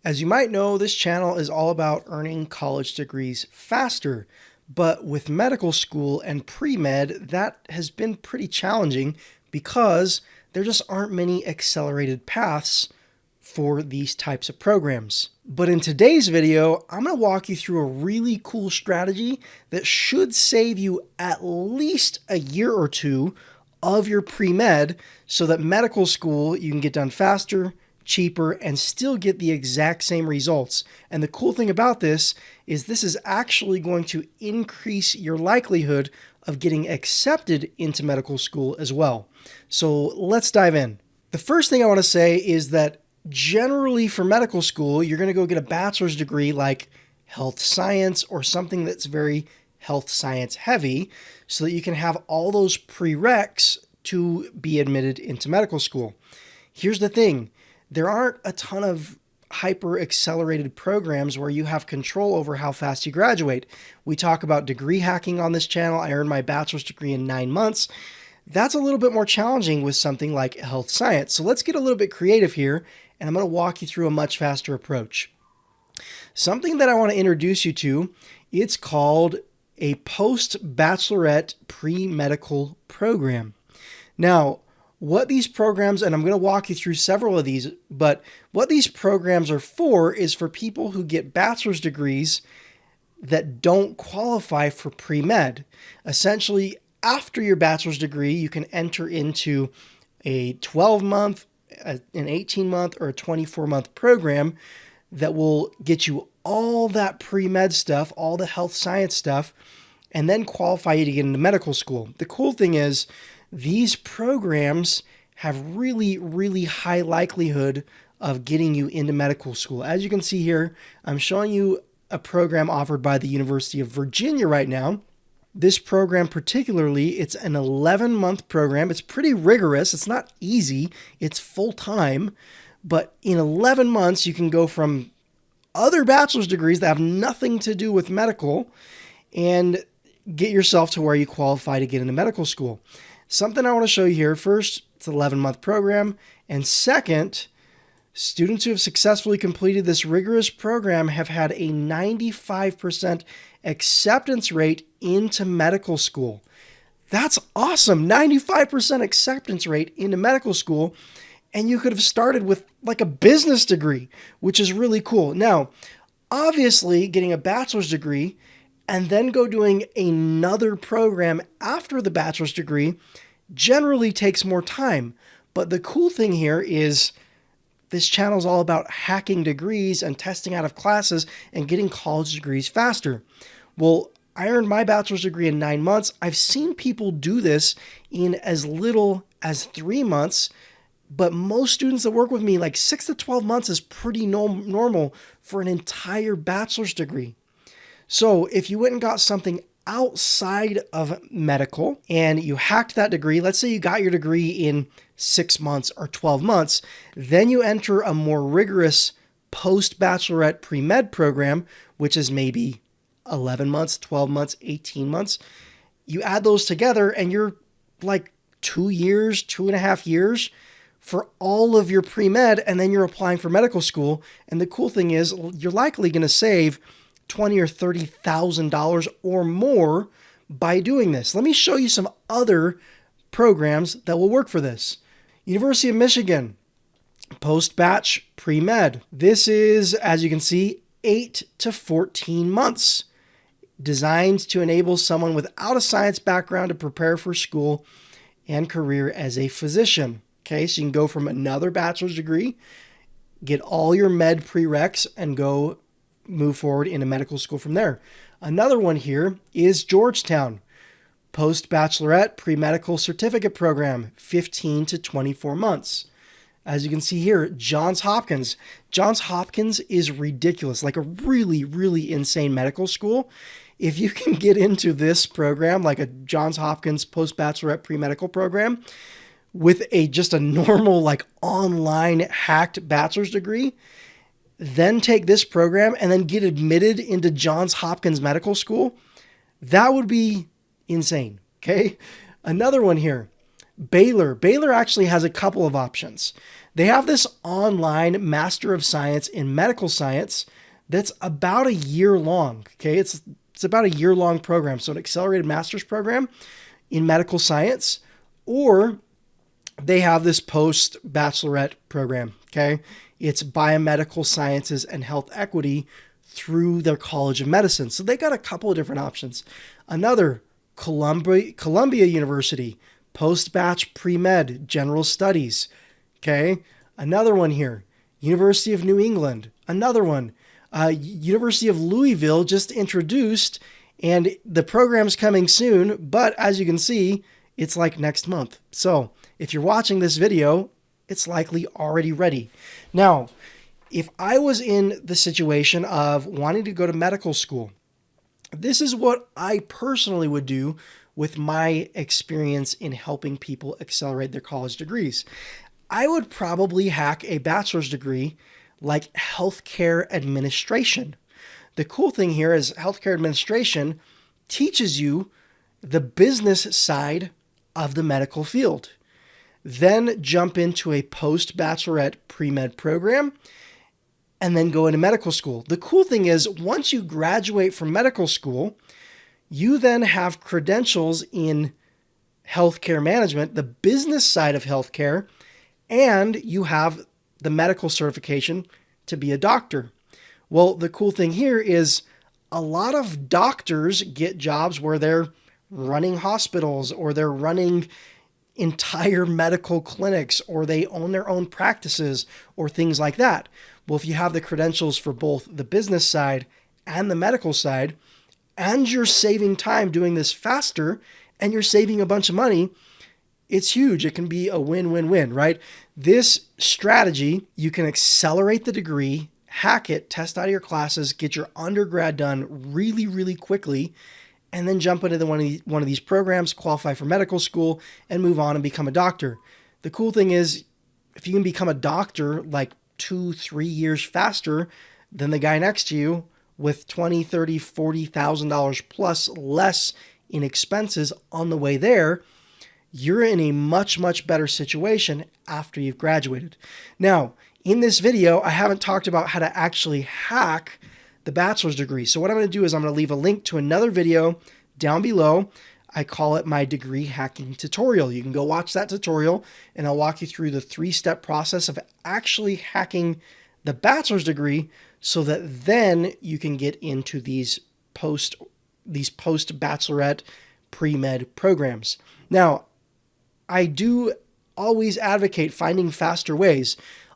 As you might know, this channel is all about earning college degrees faster, but with medical school and pre-med, that has been pretty challenging because there just aren't many accelerated paths for these types of programs. But in today's video, I'm going to walk you through a really cool strategy that should save you at least a year or two of your pre-med so that medical school you can get done faster, cheaper, and still get the exact same results. And the cool thing about this is actually going to increase your likelihood of getting accepted into medical school as well. So let's dive in. The first thing I want to say is that generally for medical school, you're going to go get a bachelor's degree like health science or something that's very health science heavy so that you can have all those prereqs to be admitted into medical school. Here's the thing. There aren't a ton of hyper accelerated programs where you have control over how fast you graduate. We talk about degree hacking on this channel. I earned my bachelor's degree in 9 months. That's a little bit more challenging with something like health science. So let's get a little bit creative here, and I'm going to walk you through a much faster approach. Something that I want to introduce you to, it's called a post-bachelorette pre-medical program. Now, what these programs, and I'm going to walk you through several of these, but what these programs are for is for people who get bachelor's degrees that don't qualify for pre-med. Essentially, after your bachelor's degree, you can enter into a 12-month, an 18-month, or a 24-month program that will get you all that pre-med stuff, all the health science stuff, and then qualify you to get into medical school. The cool thing is, these programs have really, really high likelihood of getting you into medical school. As you can see here, I'm showing you a program offered by the University of Virginia right now. This program particularly, it's an 11-month program. It's pretty rigorous. It's not easy. It's full-time. But in 11 months, you can go from other bachelor's degrees that have nothing to do with medical and get yourself to where you qualify to get into medical school. Something I want to show you here. First, it's an 11-month program. And second, students who have successfully completed this rigorous program have had a 95% acceptance rate into medical school. That's awesome. 95% acceptance rate into medical school. And you could have started with like a business degree, which is really cool. Now, obviously, getting a bachelor's degree and then go doing another program after the bachelor's degree generally takes more time. But the cool thing here is this channel is all about hacking degrees and testing out of classes and getting college degrees faster. Well, I earned my bachelor's degree in 9 months. I've seen people do this in as little as 3 months, but most students that work with me, like 6 to 12 months is pretty normal for an entire bachelor's degree. So if you went and got something outside of medical and you hacked that degree, let's say you got your degree in 6 months or 12 months, then you enter a more rigorous post-bachelorette pre-med program, which is maybe 11 months, 12 months, 18 months. You add those together and you're like 2 years, 2.5 years for all of your pre-med, and then you're applying for medical school. And the cool thing is you're likely going to save $20,000 or $30,000 or more by doing this. Let me show you some other programs that will work for this. University of Michigan, post-batch pre-med. This is, as you can see, 8 to 14 months, designed to enable someone without a science background to prepare for school and career as a physician. Okay, so you can go from another bachelor's degree, get all your med prereqs, and go move forward into medical school from there. Another one here is Georgetown, post-bachelorette pre-medical certificate program, 15 to 24 months. As you can see here, Johns Hopkins. Johns Hopkins is ridiculous, like a really, really insane medical school. If you can get into this program, like a Johns Hopkins post-bachelorette pre-medical program, with just a normal, like online hacked bachelor's degree, then take this program and then get admitted into Johns Hopkins Medical School, that would be insane, okay? Another one here, Baylor actually has a couple of options. They have this online Master of Science in Medical Science that's about a year long. Okay, it's about a year long program, so an accelerated master's program in medical science, or they have this post Bachelorette program. Okay, it's biomedical sciences and health equity through their College of Medicine. So they got a couple of different options. Another, Columbia University, post-batch pre-med, general studies. Okay, another one here, University of New England. Another one, University of Louisville just introduced, and the program's coming soon, but as you can see, it's like next month. So if you're watching this video, it's likely already ready. Now, if I was in the situation of wanting to go to medical school, this is what I personally would do with my experience in helping people accelerate their college degrees. I would probably hack a bachelor's degree like healthcare administration. The cool thing here is healthcare administration teaches you the business side of the medical field. Then jump into a post-bachelorette pre-med program and then go into medical school. The cool thing is once you graduate from medical school, you then have credentials in healthcare management, the business side of healthcare, and you have the medical certification to be a doctor. Well, the cool thing here is a lot of doctors get jobs where they're running hospitals or they're running entire medical clinics or they own their own practices or things like that. Well, if you have the credentials for both the business side and the medical side, and you're saving time doing this faster and you're saving a bunch of money, it's huge. It can be a win-win-win, right? This strategy, you can accelerate the degree, hack it, test out of your classes, get your undergrad done really, really quickly, and then jump into one of these programs, qualify for medical school, and move on and become a doctor. The cool thing is, if you can become a doctor like 2-3 years faster than the guy next to you with $20,000, $30,000, $40,000 plus less in expenses on the way there, you're in a much, much better situation after you've graduated. Now, in this video, I haven't talked about how to actually hack the bachelor's degree. So what I'm going to do is I'm going to leave a link to another video down below. I call it my degree hacking tutorial. You can go watch that tutorial and I'll walk you through the 3-step process of actually hacking the bachelor's degree so that then you can get into these post-bachelorette pre-med programs. Now, I do always advocate finding faster ways.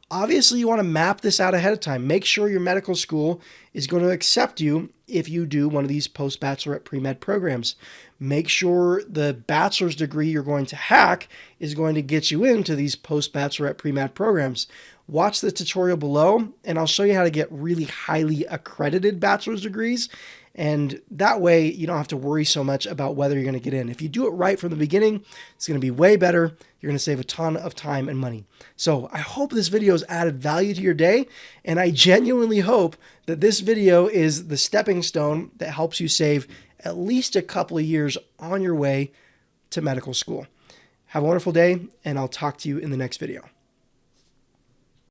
Obviously, you want to map this out ahead of time. Make sure your medical school is going to accept you if you do one of these post-bachelorette pre-med programs. Make sure the bachelor's degree you're going to hack is going to get you into these post-bachelorette pre-med programs. Watch the tutorial below, and I'll show you how to get really highly accredited bachelor's degrees. And that way, you don't have to worry so much about whether you're going to get in. If you do it right from the beginning, it's going to be way better. You're going to save a ton of time and money. So I hope this video has added value to your day. And I genuinely hope that this video is the stepping stone that helps you save at least a couple of years on your way to medical school. Have a wonderful day, and I'll talk to you in the next video.